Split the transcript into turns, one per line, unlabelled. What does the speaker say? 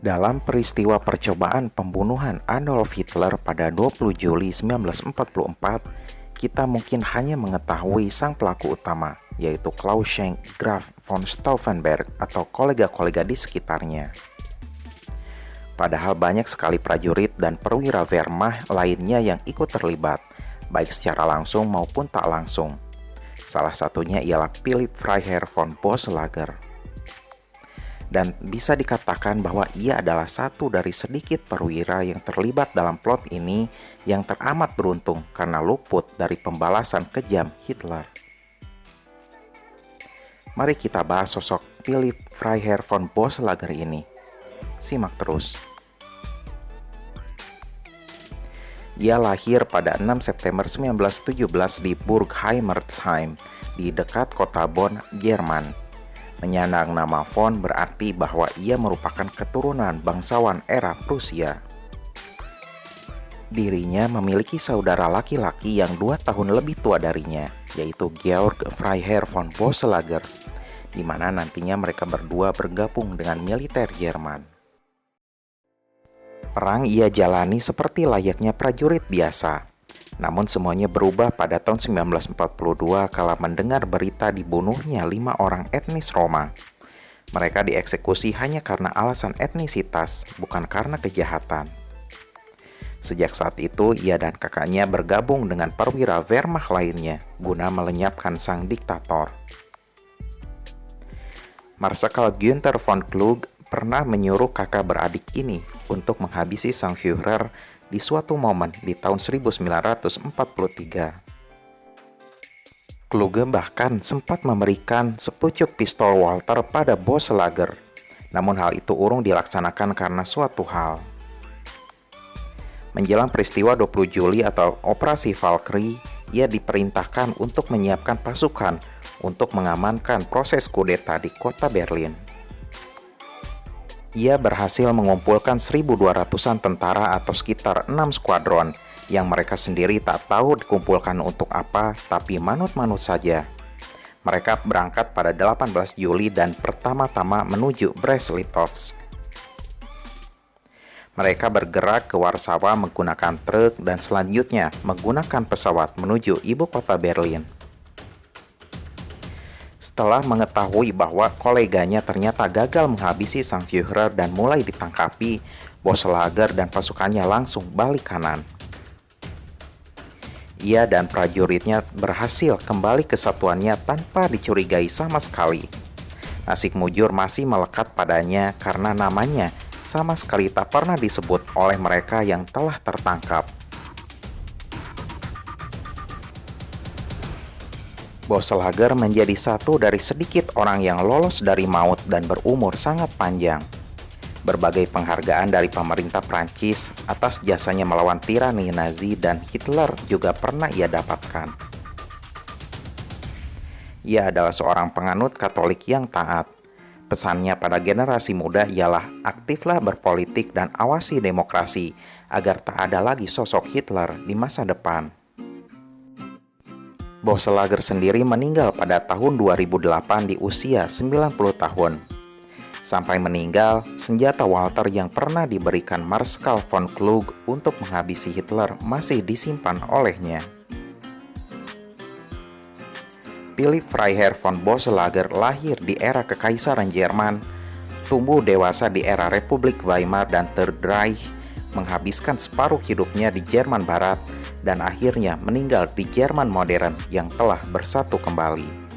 Dalam peristiwa percobaan pembunuhan Adolf Hitler pada 20 Juli 1944, kita mungkin hanya mengetahui sang pelaku utama, yaitu Klaus Schenk Graf von Stauffenberg atau kolega-kolega di sekitarnya. Padahal banyak sekali prajurit dan perwira Wehrmacht lainnya yang ikut terlibat, baik secara langsung maupun tak langsung. Salah satunya ialah Philipp Freiherr von Boeselager. Dan bisa dikatakan bahwa ia adalah satu dari sedikit perwira yang terlibat dalam plot ini yang teramat beruntung karena luput dari pembalasan kejam Hitler. Mari kita bahas sosok Philipp Freiherr von Boeselager ini. Simak terus. Ia lahir pada 6 September 1917 di Burgheimersheim, di dekat kota Bonn, Jerman. Menyandang nama von berarti bahwa ia merupakan keturunan bangsawan era Prusia. Dirinya memiliki saudara laki-laki yang 2 tahun lebih tua darinya, yaitu Georg Freiherr von Boeselager, di mana nantinya mereka berdua bergabung dengan militer Jerman. Perang ia jalani seperti layaknya prajurit biasa. Namun semuanya berubah pada tahun 1942 kala mendengar berita dibunuhnya 5 orang etnis Roma. Mereka dieksekusi hanya karena alasan etnisitas, bukan karena kejahatan. Sejak saat itu, ia dan kakaknya bergabung dengan perwira Wehrmacht lainnya guna melenyapkan sang diktator. Marskal Günther von Kluge pernah menyuruh kakak beradik ini untuk menghabisi sang Führer di suatu momen di tahun 1943. Kluge bahkan sempat memberikan sepucuk pistol Walther pada Boeselager, namun hal itu urung dilaksanakan karena suatu hal. Menjelang peristiwa 20 Juli atau Operasi Valkyrie, ia diperintahkan untuk menyiapkan pasukan untuk mengamankan proses kudeta di kota Berlin. Ia berhasil mengumpulkan 1.200-an tentara atau sekitar 6 skuadron yang mereka sendiri tak tahu dikumpulkan untuk apa, tapi manut-manut saja. Mereka berangkat pada 18 Juli dan pertama-tama menuju Brest-Litovsk. Mereka bergerak ke Warsawa menggunakan truk dan selanjutnya menggunakan pesawat menuju ibu kota Berlin. Setelah mengetahui bahwa koleganya ternyata gagal menghabisi sang Führer dan mulai ditangkapi, Boeselager dan pasukannya langsung balik kanan. Ia dan prajuritnya berhasil kembali ke satuannya tanpa dicurigai sama sekali. Nasib mujur masih melekat padanya karena namanya sama sekali tak pernah disebut oleh mereka yang telah tertangkap. Boeselager menjadi satu dari sedikit orang yang lolos dari maut dan berumur sangat panjang. Berbagai penghargaan dari pemerintah Prancis atas jasanya melawan tirani Nazi dan Hitler juga pernah ia dapatkan. Ia adalah seorang penganut Katolik yang taat. Pesannya pada generasi muda ialah aktiflah berpolitik dan awasi demokrasi agar tak ada lagi sosok Hitler di masa depan. Boeselager sendiri meninggal pada tahun 2008 di usia 90 tahun. Sampai meninggal, senjata Walther yang pernah diberikan Marskal von Kluge untuk menghabisi Hitler masih disimpan olehnya. Philipp Freiherr von Boeselager lahir di era Kekaisaran Jerman, tumbuh dewasa di era Republik Weimar dan Third Reich, menghabiskan separuh hidupnya di Jerman Barat, dan akhirnya meninggal di Jerman modern yang telah bersatu kembali.